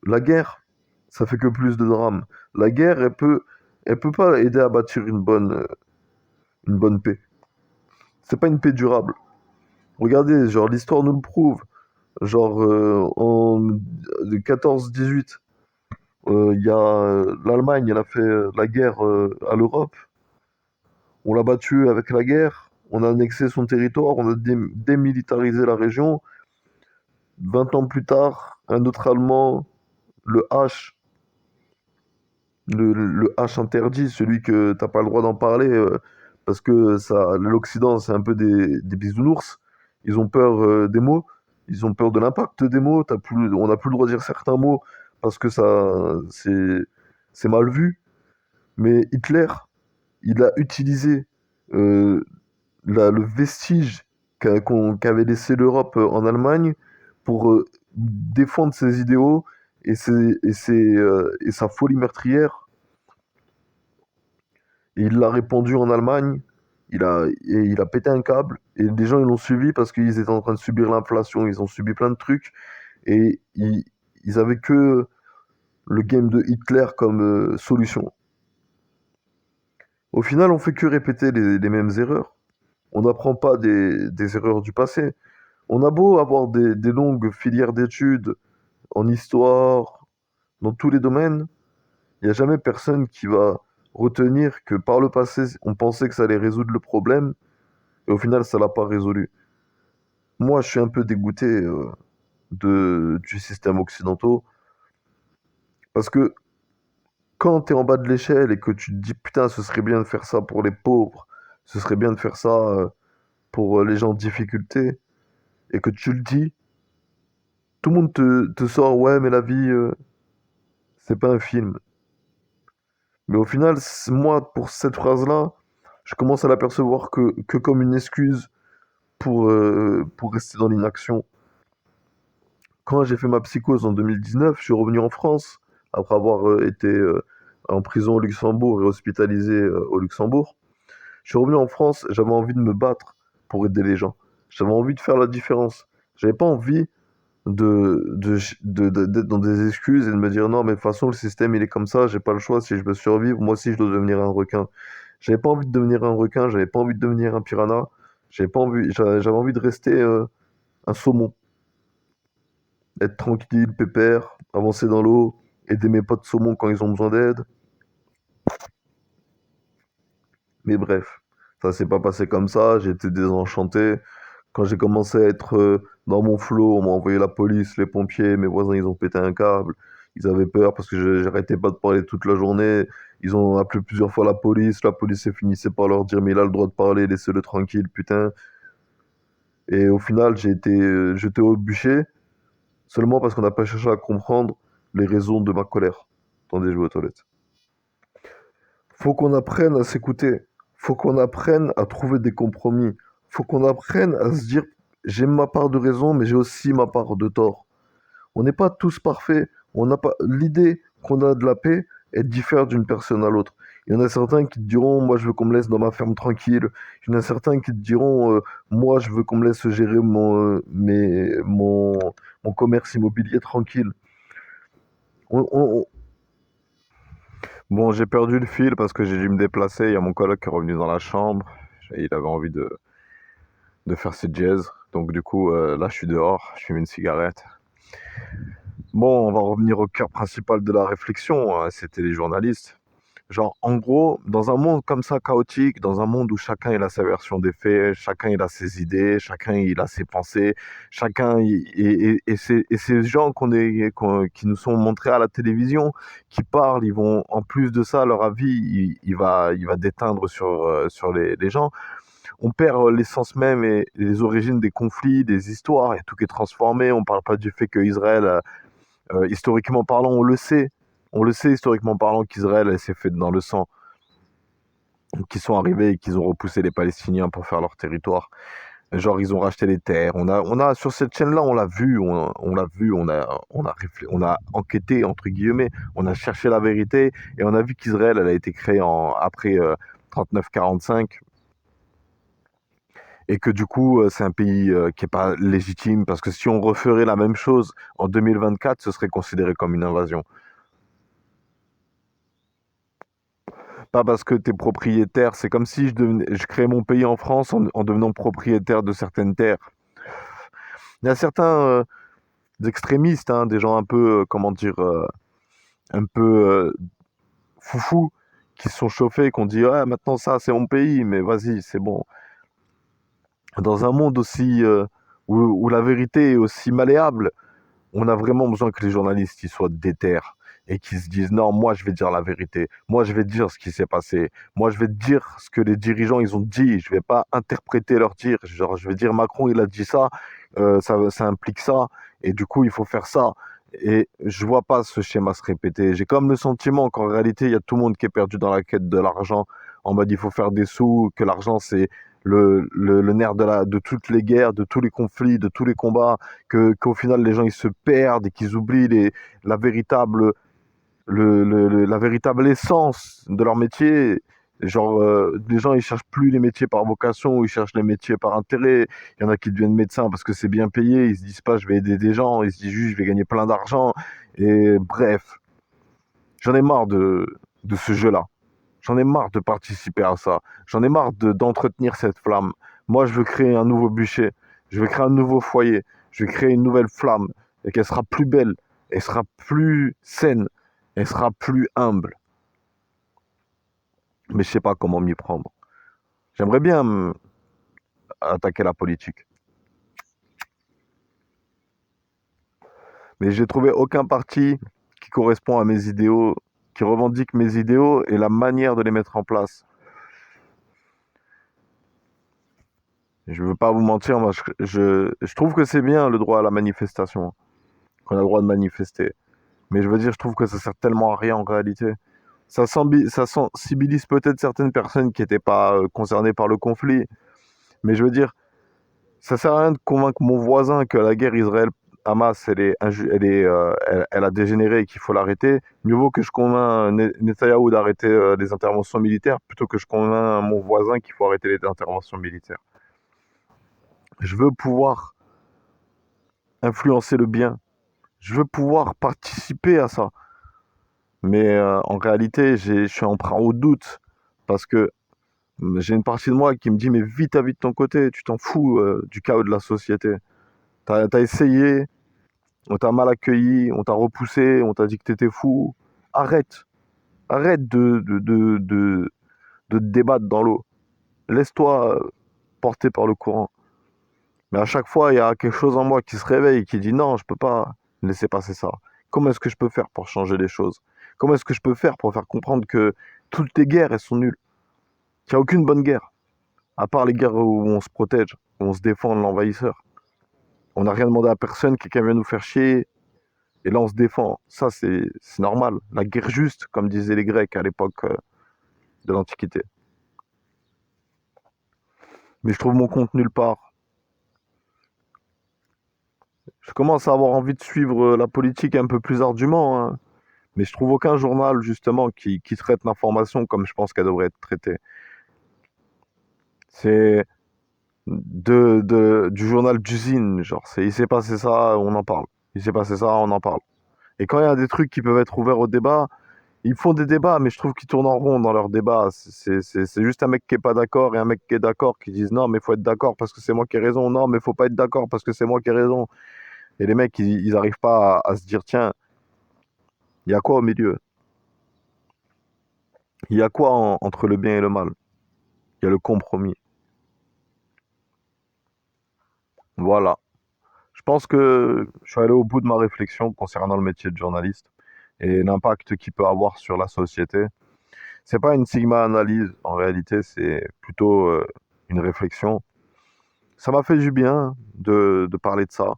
la guerre, ça fait que plus de drames. La guerre, elle peut pas aider à bâtir une bonne paix. C'est pas une paix durable. Regardez, genre, l'histoire nous le prouve. Genre, en 14-18, il y a l'Allemagne, elle a fait la guerre à l'Europe. On l'a battu avec la guerre. On a annexé son territoire. On a démilitarisé la région. 20 ans plus tard, un autre Allemand, le H, le H interdit, celui que t'as pas le droit d'en parler, parce que ça, l'Occident, c'est un peu des bisounours. Ils ont peur des mots, ils ont peur de l'impact des mots. On n'a plus le droit de dire certains mots parce que c'est mal vu. Mais Hitler, il a utilisé euh, le vestige qu'avait laissé l'Europe en Allemagne pour défendre ses idéaux et sa folie meurtrière. Et il l'a répandu en Allemagne. Il a pété un câble. Et les gens, ils l'ont suivi parce qu'ils étaient en train de subir l'inflation. Ils ont subi plein de trucs. Et ils avaient que le game de Hitler comme solution. Au final, on fait que répéter les mêmes erreurs. On n'apprend pas des erreurs du passé. On a beau avoir des longues filières d'études en histoire, dans tous les domaines, il n'y a jamais personne qui va retenir que par le passé, on pensait que ça allait résoudre le problème, et au final, ça l'a pas résolu. Moi, je suis un peu dégoûté du système occidental, parce que quand tu es en bas de l'échelle et que tu te dis, putain, ce serait bien de faire ça pour les pauvres, ce serait bien de faire ça pour les gens en difficulté, et que tu le dis, tout le monde te sort, ouais, mais la vie, c'est pas un film. Mais au final, moi, pour cette phrase-là, je commence à l'apercevoir que comme une excuse pour rester dans l'inaction. Quand j'ai fait ma psychose en 2019, je suis revenu en France, après avoir été en prison au Luxembourg et hospitalisé au Luxembourg. Je suis revenu en France, j'avais envie de me battre pour aider les gens. J'avais envie de faire la différence. J'avais pas envie d'être dans des excuses et de me dire non, mais de toute façon, le système, il est comme ça, j'ai pas le choix. Si je veux survivre, moi aussi, je dois devenir un requin. J'avais pas envie de devenir un requin, j'avais pas envie de devenir un piranha. J'avais envie de rester un saumon. Être tranquille, pépère, avancer dans l'eau, aider mes potes saumons quand ils ont besoin d'aide. Mais bref, ça s'est pas passé comme ça, j'ai été désenchanté. Quand j'ai commencé à être dans mon flot, on m'a envoyé la police, les pompiers, mes voisins, ils ont pété un câble. Ils avaient peur parce que j'arrêtais pas de parler toute la journée. Ils ont appelé plusieurs fois la police finissait par leur dire mais il a le droit de parler, laissez-le tranquille, putain. Et au final, j'ai été jeté au bûcher seulement parce qu'on n'a pas cherché à comprendre les raisons de ma colère. Attendez, je vais aux toilettes. Faut qu'on apprenne à s'écouter. Faut qu'on apprenne à trouver des compromis. Faut qu'on apprenne à se dire, j'ai ma part de raison, mais j'ai aussi ma part de tort. On n'est pas tous parfaits. On n'a pas l'idée qu'on a de la paix, elle diffère d'une personne à l'autre. Il y en a certains qui te diront, moi je veux qu'on me laisse dans ma ferme tranquille. Il y en a certains qui te diront, moi je veux qu'on me laisse gérer mon commerce immobilier tranquille. On, on- Bon, j'ai perdu le fil parce que j'ai dû me déplacer. Il y a mon coloc qui est revenu dans la chambre. Il avait envie de faire ses jazz. Donc du coup, là, je suis dehors, je fume une cigarette. Bon, on va revenir au cœur principal de la réflexion, hein, c'était les journalistes. Genre, en gros, dans un monde comme ça chaotique, dans un monde où chacun il a sa version des faits, chacun il a ses idées, chacun il a ses pensées, et ces gens qui nous sont montrés à la télévision, qui parlent, ils vont, en plus de ça, leur avis, il va déteindre sur les gens. On perd l'essence même et les origines des conflits, des histoires, et tout qui est transformé. On parle pas du fait que Israël historiquement parlant, on le sait historiquement parlant qu'Israël s'est fait dans le sang, qu'ils sont arrivés et qu'ils ont repoussé les Palestiniens pour faire leur territoire. Genre, ils ont racheté les terres. On a sur cette chaîne-là, on l'a vu, on l'a vu, on a enquêté entre guillemets, on a cherché la vérité et on a vu qu'Israël, elle a été créée après 39-45 et que du coup, c'est un pays qui est pas légitime parce que si on referait la même chose en 2024, ce serait considéré comme une invasion. Pas parce que tu es propriétaire, c'est comme si je créais mon pays en France en devenant propriétaire de certaines terres. Il y a certains extrémistes, hein, des gens un peu, comment dire, un peu foufou, qui se sont chauffés, qui ont dit ah, maintenant ça c'est mon pays, mais vas-y, c'est bon. Dans un monde aussi où la vérité est aussi malléable, on a vraiment besoin que les journalistes ils soient déter et qu'ils se disent non, moi je vais dire la vérité, moi je vais dire ce qui s'est passé, moi je vais dire ce que les dirigeants ils ont dit, je vais pas interpréter leur dire, genre je vais dire Macron il a dit ça, ça implique ça et du coup il faut faire ça. Et je vois pas ce schéma se répéter. J'ai comme le sentiment qu'en réalité il y a tout le monde qui est perdu dans la quête de l'argent, en mode il faut faire des sous, que l'argent c'est le nerf de toutes les guerres, de tous les conflits, de tous les combats, qu'au final les gens ils se perdent et qu'ils oublient la véritable la véritable essence de leur métier. Genre les gens ils cherchent plus les métiers par vocation, ils cherchent les métiers par intérêt. Il y en a qui deviennent médecins parce que c'est bien payé, ils se disent pas je vais aider des gens, ils se disent juste je vais gagner plein d'argent. Et bref, j'en ai marre de ce jeu-là. J'en ai marre de participer à ça. J'en ai marre d'entretenir cette flamme. Moi, je veux créer un nouveau bûcher. Je veux créer un nouveau foyer. Je vais créer une nouvelle flamme. Et qu'elle sera plus belle. Elle sera plus saine. Elle sera plus humble. Mais je sais pas comment m'y prendre. J'aimerais bien attaquer la politique. Mais j'ai trouvé aucun parti qui correspond à mes idéaux, qui revendique mes idéaux et la manière de les mettre en place. Je veux pas vous mentir, moi, je trouve que c'est bien le droit à la manifestation, qu'on a le droit de manifester. Mais je veux dire, je trouve que ça sert tellement à rien en réalité. Ça sensibilise peut-être certaines personnes qui n'étaient pas concernées par le conflit. Mais je veux dire, ça sert à rien de convaincre mon voisin que la guerre Israël-Hamas, elle a dégénéré et qu'il faut l'arrêter. Mieux vaut que je convainc Netanyahou d'arrêter les interventions militaires plutôt que je convainc mon voisin qu'il faut arrêter les interventions militaires. Je veux pouvoir influencer le bien. Je veux pouvoir participer à ça. Mais en réalité, je suis emprunt au doute parce que j'ai une partie de moi qui me dit mais vis ta vie de ton côté, tu t'en fous du chaos de la société. T'as essayé, on t'a mal accueilli, on t'a repoussé, on t'a dit que t'étais fou. Arrête, arrête de te débattre dans l'eau. Laisse-toi porter par le courant. Mais à chaque fois, il y a quelque chose en moi qui se réveille et qui dit non, je peux pas laisser passer ça. Comment est-ce que je peux faire pour changer les choses? Comment est-ce que je peux faire pour faire comprendre que toutes les guerres, elles sont nulles? Qu'il n'y a aucune bonne guerre, à part les guerres où on se protège, où on se défend de l'envahisseur. On n'a rien demandé à personne, quelqu'un vient nous faire chier, et là on se défend. Ça, c'est normal. La guerre juste, comme disaient les Grecs à l'époque de l'Antiquité. Mais je trouve mon compte nulle part. Je commence à avoir envie de suivre la politique un peu plus ardument, hein. Mais je trouve aucun journal, justement, qui traite l'information comme je pense qu'elle devrait être traitée. C'est du journal d'usine, genre, il s'est passé ça, on en parle. Il s'est passé ça, on en parle. Et quand il y a des trucs qui peuvent être ouverts au débat, ils font des débats, mais je trouve qu'ils tournent en rond dans leurs débats. C'est juste un mec qui est pas d'accord et un mec qui est d'accord qui disent non, mais il faut être d'accord parce que c'est moi qui ai raison. Non, mais il faut pas être d'accord parce que c'est moi qui ai raison. Et les mecs, ils arrivent pas à se dire tiens, il y a quoi au milieu? Il y a quoi entre le bien et le mal? Il y a le compromis. Voilà. Je pense que je suis allé au bout de ma réflexion concernant le métier de journaliste et l'impact qu'il peut avoir sur la société. C'est pas une sigma analyse en réalité, c'est plutôt une réflexion. Ça m'a fait du bien de parler de ça.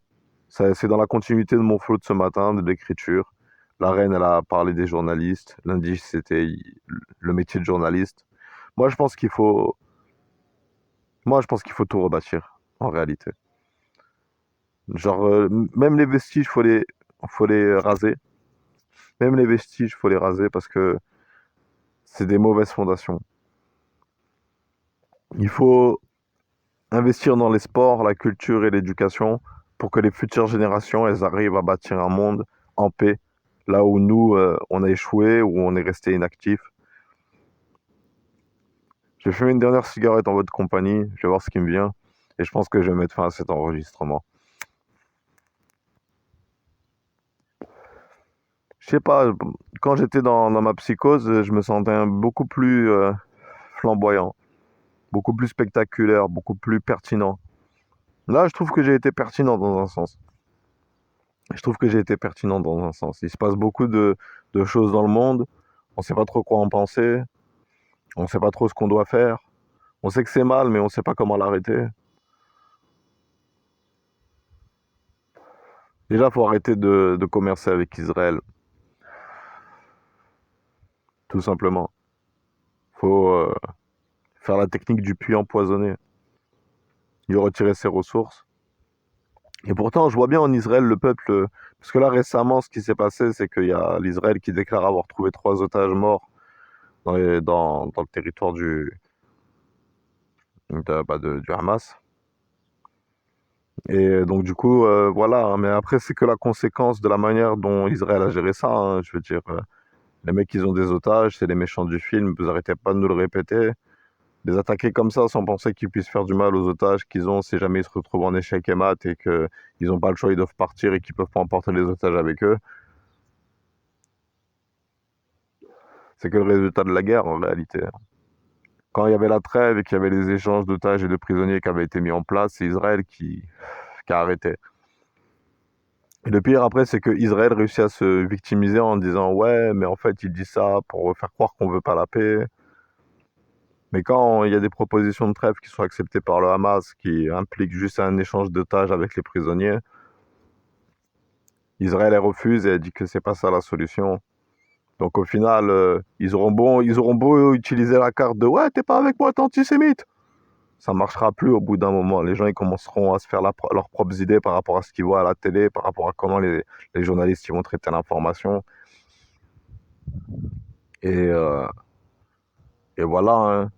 C'est dans la continuité de mon flow de ce matin, de l'écriture. La reine, elle a parlé des journalistes. Lundi, c'était le métier de journaliste. Moi, je pense qu'il faut, moi, je pense qu'il faut tout rebâtir, en réalité. Genre, même les vestiges, faut les raser. Même les vestiges, faut les raser parce que c'est des mauvaises fondations. Il faut investir dans les sports, la culture et l'éducation pour que les futures générations, elles arrivent à bâtir un monde en paix, là où nous, on a échoué, où on est resté inactif. Je vais fumer une dernière cigarette en votre compagnie, je vais voir ce qui me vient, et je pense que je vais mettre fin à cet enregistrement. Je sais pas, quand j'étais dans ma psychose, je me sentais beaucoup plus flamboyant, beaucoup plus spectaculaire, beaucoup plus pertinent. Là, je trouve que j'ai été pertinent dans un sens. Je trouve que j'ai été pertinent dans un sens. Il se passe beaucoup de choses dans le monde. On ne sait pas trop quoi en penser. On ne sait pas trop ce qu'on doit faire. On sait que c'est mal, mais on ne sait pas comment l'arrêter. Déjà, il faut arrêter de commercer avec Israël, tout simplement. Il faut faire la technique du puits empoisonné. Lui retirer ses ressources. Et pourtant, je vois bien en Israël le peuple. Parce que là, récemment, ce qui s'est passé, c'est qu'il y a l'Israël qui déclare avoir trouvé 3 otages morts dans le territoire du Hamas. Et donc du coup, voilà, hein. Mais après, c'est que la conséquence de la manière dont Israël a géré ça, hein. Je veux dire, les mecs, ils ont des otages, c'est les méchants du film, vous arrêtez pas de nous le répéter. Les attaquer comme ça sans penser qu'ils puissent faire du mal aux otages qu'ils ont si jamais ils se retrouvent en échec et mat et qu'ils n'ont pas le choix, ils doivent partir et qu'ils peuvent pas emporter les otages avec eux. C'est que le résultat de la guerre en réalité. Quand il y avait la trêve et qu'il y avait les échanges d'otages et de prisonniers qui avaient été mis en place, c'est Israël qui a arrêté. Et le pire après, c'est que Israël réussit à se victimiser en disant ouais, mais en fait, il dit ça pour faire croire qu'on veut pas la paix. Mais quand il y a des propositions de trêve qui sont acceptées par le Hamas, qui impliquent juste un échange d'otages avec les prisonniers, Israël elle refuse et elle dit que c'est pas ça la solution. Donc au final, ils auront beau utiliser la carte de ouais, t'es pas avec moi, t'es antisémite. Ça marchera plus au bout d'un moment. Les gens ils commenceront à se faire leurs propres idées par rapport à ce qu'ils voient à la télé, par rapport à comment les journalistes ils vont traiter l'information. Et, euh, et voilà, hein.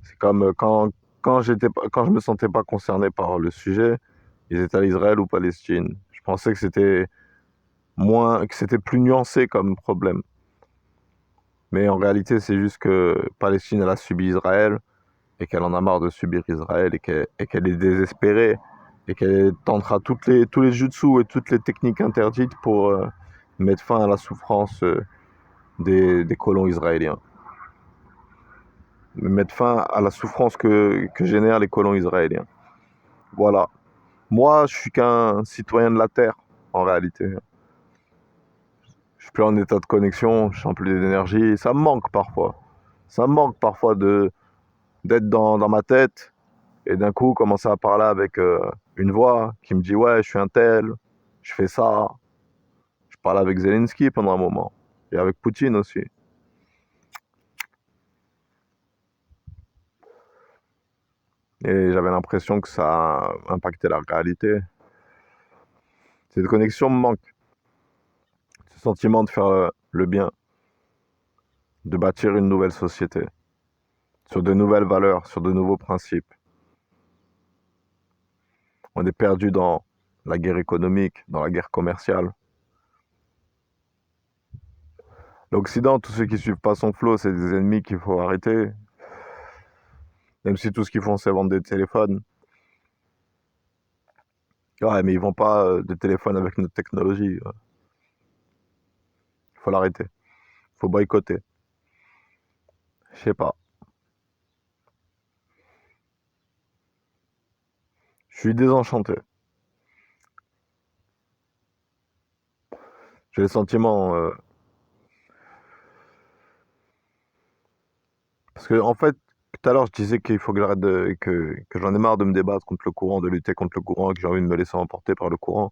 C'est comme quand quand je me sentais pas concerné par le sujet, ils étaient à Israël ou Palestine. Je pensais que c'était plus nuancé comme problème. Mais en réalité, c'est juste que Palestine, elle a subi Israël et qu'elle en a marre de subir Israël et qu'elle est désespérée et qu'elle tentera tous les jutsu et toutes les techniques interdites pour mettre fin à la souffrance des colons israéliens. Mettre fin à la souffrance que génèrent les colons israéliens. Voilà. Moi, je suis qu'un citoyen de la Terre, en réalité. Je suis plus en état de connexion, je sens plus d'énergie. Ça me manque parfois. Ça me manque parfois d'être dans ma tête et d'un coup commencer à parler avec une voix qui me dit ouais, je suis un tel, je fais ça. Je parlais avec Zelensky pendant un moment et avec Poutine aussi. Et j'avais l'impression que ça a impacté la réalité. Cette connexion me manque. Ce sentiment de faire le bien, de bâtir une nouvelle société, sur de nouvelles valeurs, sur de nouveaux principes. On est perdu dans la guerre économique, dans la guerre commerciale. L'Occident, tous ceux qui suivent pas son flot, c'est des ennemis qu'il faut arrêter. Même si tout ce qu'ils font, c'est vendre des téléphones. Ouais, mais ils vendent pas de téléphones avec notre technologie. Il faut l'arrêter. Il faut boycotter. Je sais pas. Je suis désenchanté. J'ai le sentiment... Parce que, en fait, tout à l'heure, je disais qu'il faut que j'arrête que j'en ai marre de me débattre contre le courant, de lutter contre le courant, que j'ai envie de me laisser emporter par le courant.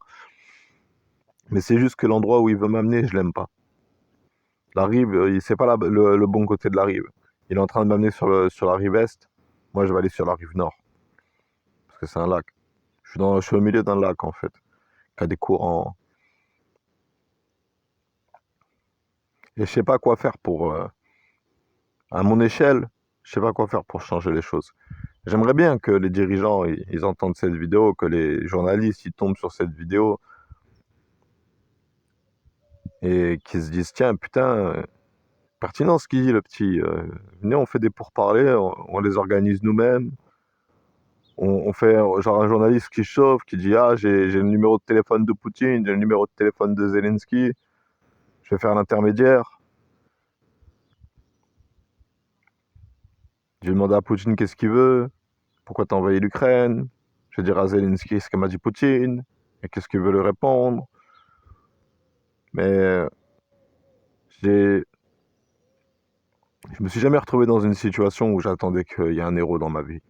Mais c'est juste que l'endroit où il veut m'amener, je l'aime pas. La rive, c'est pas le bon côté de la rive. Il est en train de m'amener sur la rive est. Moi, je vais aller sur la rive nord. Parce que c'est un lac. Je suis au milieu d'un lac, en fait. Qui a des courants. Et je sais pas quoi faire pour... à mon échelle, je sais pas quoi faire pour changer les choses. J'aimerais bien que les dirigeants, ils entendent cette vidéo, que les journalistes, ils tombent sur cette vidéo et qu'ils se disent, tiens, putain, pertinent ce qu'il dit, le petit. Venez, on fait des pourparlers, on les organise nous-mêmes. On fait genre un journaliste qui chauffe, qui dit, ah, j'ai le numéro de téléphone de Poutine, j'ai le numéro de téléphone de Zelensky, je vais faire l'intermédiaire. Je vais demander à Poutine qu'est-ce qu'il veut, pourquoi t'as envahi l'Ukraine. Je vais dire à Zelensky ce que m'a dit Poutine, et qu'est-ce qu'il veut lui répondre. Mais j'ai je me suis jamais retrouvé dans une situation où j'attendais qu'il y ait un héros dans ma vie.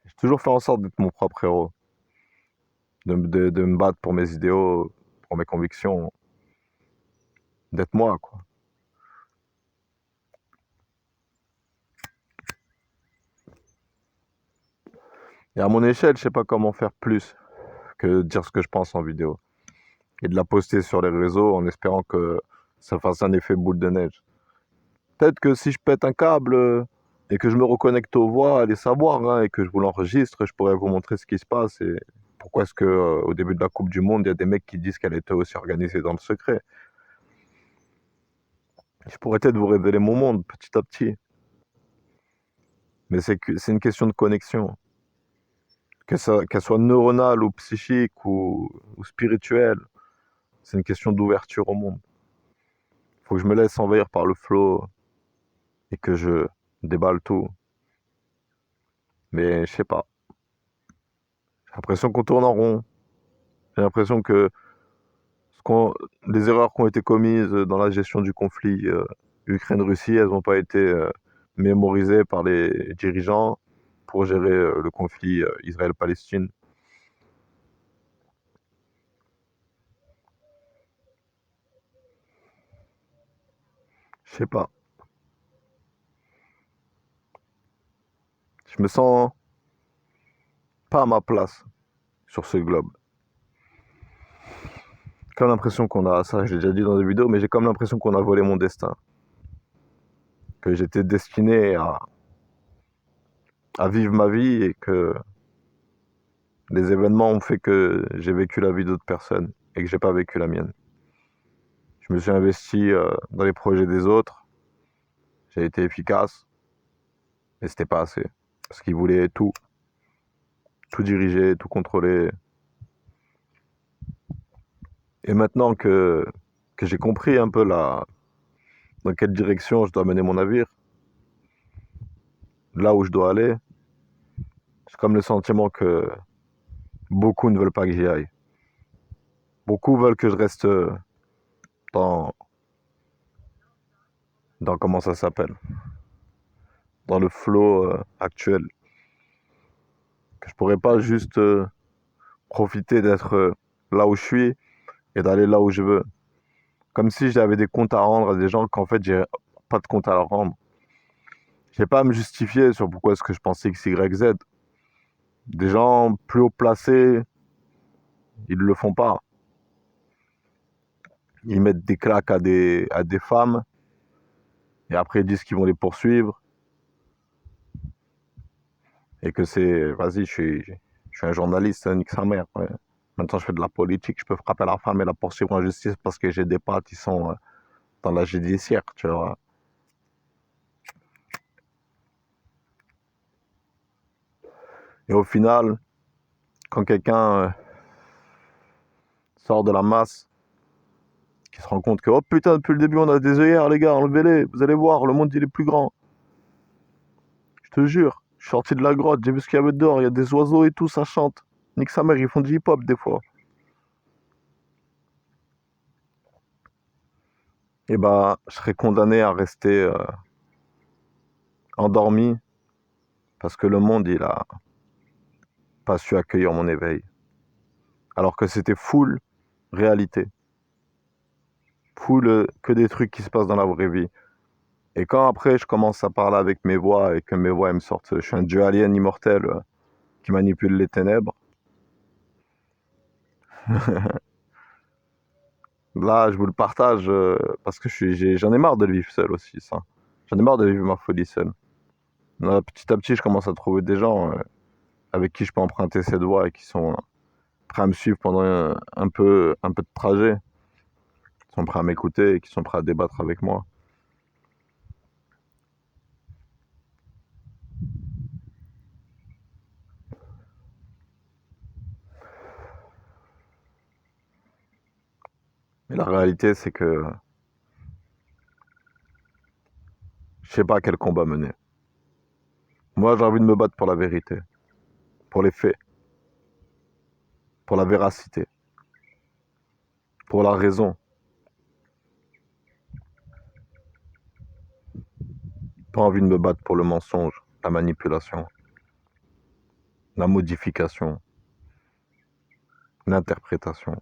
J'ai toujours fait en sorte d'être mon propre héros, de me battre pour mes idéaux, pour mes convictions, d'être moi, quoi. Et à mon échelle, je sais pas comment faire plus que dire ce que je pense en vidéo et de la poster sur les réseaux en espérant que ça fasse un effet boule de neige. Peut-être que si je pète un câble et que je me reconnecte aux voix, allez savoir, hein, et que je vous l'enregistre, je pourrais vous montrer ce qui se passe et pourquoi est-ce que au début de la Coupe du Monde, il y a des mecs qui disent qu'elle était aussi organisée dans le secret. Je pourrais peut-être vous révéler mon monde petit à petit, mais c'est une question de connexion, qu'elle soit neuronale ou psychique ou spirituelle. C'est une question d'ouverture au monde. Il faut que je me laisse envahir par le flow et que je déballe tout. Mais je sais pas. J'ai l'impression qu'on tourne en rond. J'ai l'impression que les erreurs qui ont été commises dans la gestion du conflit Ukraine-Russie, elles n'ont pas été mémorisées par les dirigeants pour gérer le conflit Israël-Palestine. Je sais pas. Je me sens pas à ma place sur ce globe. Comme l'impression qu'on a, ça j'ai déjà dit dans des vidéos, mais j'ai comme l'impression qu'on a volé mon destin. Que j'étais destiné à vivre ma vie et que les événements ont fait que j'ai vécu la vie d'autres personnes et que j'ai pas vécu la mienne. Je me suis investi dans les projets des autres, j'ai été efficace, mais c'était pas assez. Parce qu'ils voulaient tout diriger, tout contrôler. Et maintenant que j'ai compris un peu dans quelle direction je dois mener mon navire, là où je dois aller, j'ai comme le sentiment que beaucoup ne veulent pas que j'y aille. Beaucoup veulent que je reste dans, dans comment ça s'appelle, dans le flow actuel. Que je pourrais pas juste profiter d'être là où je suis et d'aller là où je veux. Comme si j'avais des comptes à rendre à des gens qu'en fait j'ai pas de compte à leur rendre. J'ai pas à me justifier sur pourquoi est-ce que je pensais X, Y, Z. Des gens plus haut placés, ils le font pas. Ils mettent des claques à des femmes et après ils disent qu'ils vont les poursuivre et que c'est, vas-y, je suis un journaliste, nique sa mère. Ouais. Maintenant je fais de la politique, je peux frapper la femme et la poursuivre en justice parce que j'ai des potes qui sont dans la judiciaire, tu vois. Et au final, quand quelqu'un sort de la masse, qui se rend compte que, oh putain, depuis le début on a des œillères, les gars, enlevez-les, vous allez voir, le monde il est plus grand. Je te jure, je suis sorti de la grotte, j'ai vu ce qu'il y avait dehors, il y a des oiseaux et tout, ça chante. Nique sa mère, ils font du hip-hop des fois. Et bah, je serais condamné à rester endormi parce que le monde, il a pas su accueillir mon éveil. Alors que c'était full réalité. Full que des trucs qui se passent dans la vraie vie. Et quand après je commence à parler avec mes voix et que mes voix elles me sortent, je suis un dieu alien immortel qui manipule les ténèbres. Là, je vous le partage parce que j'en ai marre de le vivre seul aussi, ça. J'en ai marre de vivre ma folie seul. Là, petit à petit, je commence à trouver des gens avec qui je peux emprunter cette voie et qui sont prêts à me suivre pendant un peu de trajet, qui sont prêts à m'écouter et qui sont prêts à débattre avec moi. Mais la réalité, c'est que je sais pas quel combat mener. Moi, j'ai envie de me battre pour la vérité, pour les faits, pour la véracité, pour la raison. Pas envie de me battre pour le mensonge, la manipulation, la modification, l'interprétation.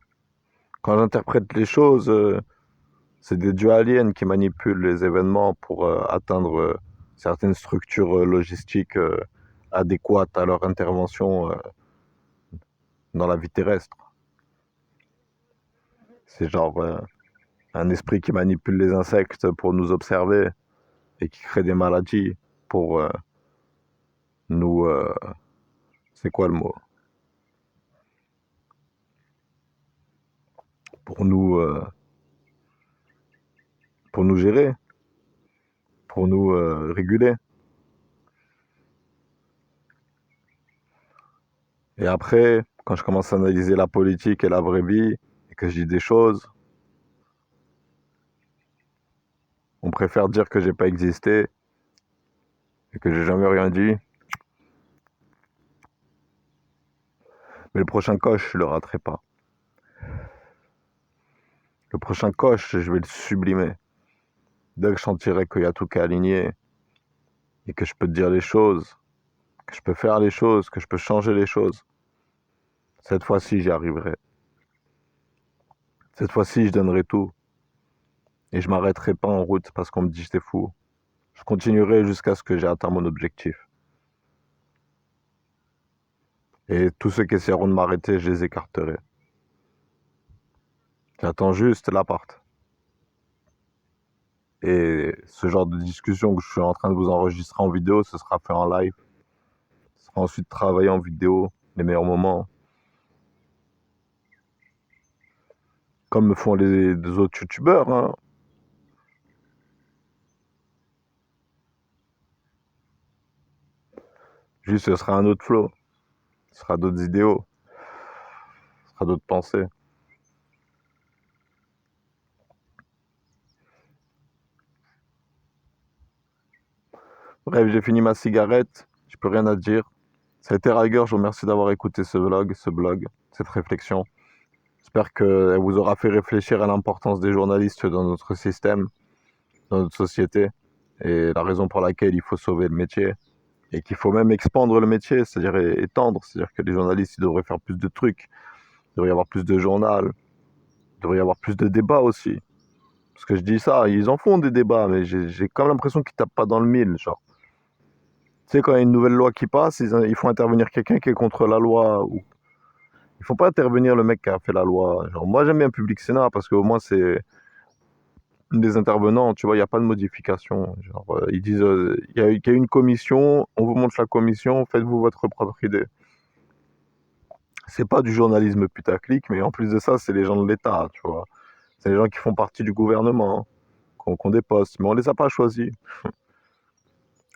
Quand j'interprète les choses, c'est des dieux aliens qui manipulent les événements pour atteindre certaines structures logistiques adéquates à leur intervention dans la vie terrestre. C'est genre un esprit qui manipule les insectes pour nous observer et qui crée des maladies pour nous... c'est quoi le mot? Pour nous, pour nous gérer, pour nous réguler. Et après, quand je commence à analyser la politique et la vraie vie, et que je dis des choses, on préfère dire que j'ai pas existé et que j'ai jamais rien dit. Mais le prochain coche, je le raterai pas. Le prochain coche, je vais le sublimer. Dès que je sentirai qu'il y a tout qui est aligné et que je peux te dire les choses, que je peux faire les choses, que je peux changer les choses, cette fois-ci, j'y arriverai. Cette fois-ci, je donnerai tout. Et je m'arrêterai pas en route parce qu'on me dit j'étais fou. Je continuerai jusqu'à ce que j'ai atteint mon objectif. Et tous ceux qui essaieront de m'arrêter, je les écarterai. J'attends juste l'appart. Et ce genre de discussion que je suis en train de vous enregistrer en vidéo, ce sera fait en live. ensuite travailler en vidéo les meilleurs moments, comme font les autres youtubeurs, hein. Juste, ce sera un autre flow, ce sera d'autres idéaux, ce sera d'autres pensées. Bref, j'ai fini ma cigarette, je peux rien à dire. Ça a été Riger, je vous remercie d'avoir écouté ce blog, cette réflexion. J'espère qu'elle vous aura fait réfléchir à l'importance des journalistes dans notre système, dans notre société, et la raison pour laquelle il faut sauver le métier, et qu'il faut même expandre le métier, c'est-à-dire étendre, c'est-à-dire que les journalistes ils devraient faire plus de trucs, il devrait y avoir plus de journal, il devrait y avoir plus de débats aussi. Parce que je dis ça, ils en font des débats, mais j'ai quand même l'impression qu'ils tapent pas dans le mille, genre. Tu sais, quand il y a une nouvelle loi qui passe, ils font intervenir quelqu'un qui est contre la loi. Ou... Ils font pas intervenir le mec qui a fait la loi. Genre, moi, j'aime bien Public Sénat parce qu'au moins, c'est des intervenants, tu vois, il n'y a pas de modification. Genre, ils disent, il y a une commission, on vous montre la commission, faites-vous votre propre idée. C'est pas du journalisme putaclic, mais en plus de ça, c'est les gens de l'État, tu vois. C'est les gens qui font partie du gouvernement, qui ont des postes, mais on les a pas choisis.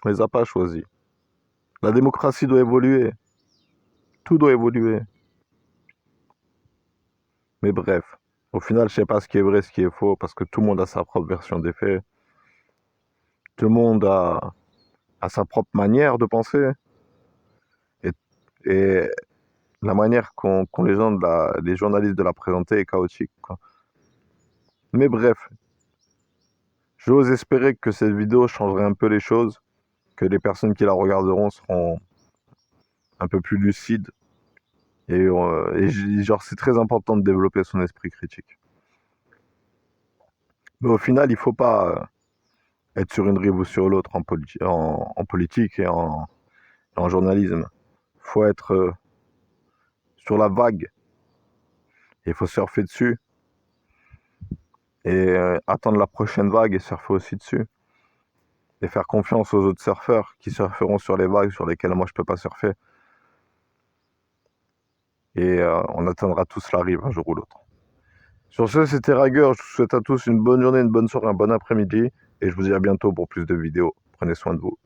On les a pas choisis. La démocratie doit évoluer. Tout doit évoluer. Mais bref, au final, je sais pas ce qui est vrai, ce qui est faux, parce que tout le monde a sa propre version des faits. Tout le monde a sa propre manière de penser. Et, et la manière qu'ont les journalistes de la présenter est chaotique, quoi. Mais bref, j'ose espérer que cette vidéo changerait un peu les choses, que les personnes qui la regarderont seront un peu plus lucides. Genre, c'est très important de développer son esprit critique. Mais au final, il faut pas être sur une rive ou sur l'autre en politique et en journalisme. Il faut être sur la vague. Il faut surfer dessus et attendre la prochaine vague et surfer aussi dessus. Et faire confiance aux autres surfeurs qui surferont sur les vagues sur lesquelles moi je peux pas surfer. Et on atteindra tous la rive un jour ou l'autre. Sur ce, c'était Rager. Je vous souhaite à tous une bonne journée, une bonne soirée, un bon après-midi. Et je vous dis à bientôt pour plus de vidéos. Prenez soin de vous.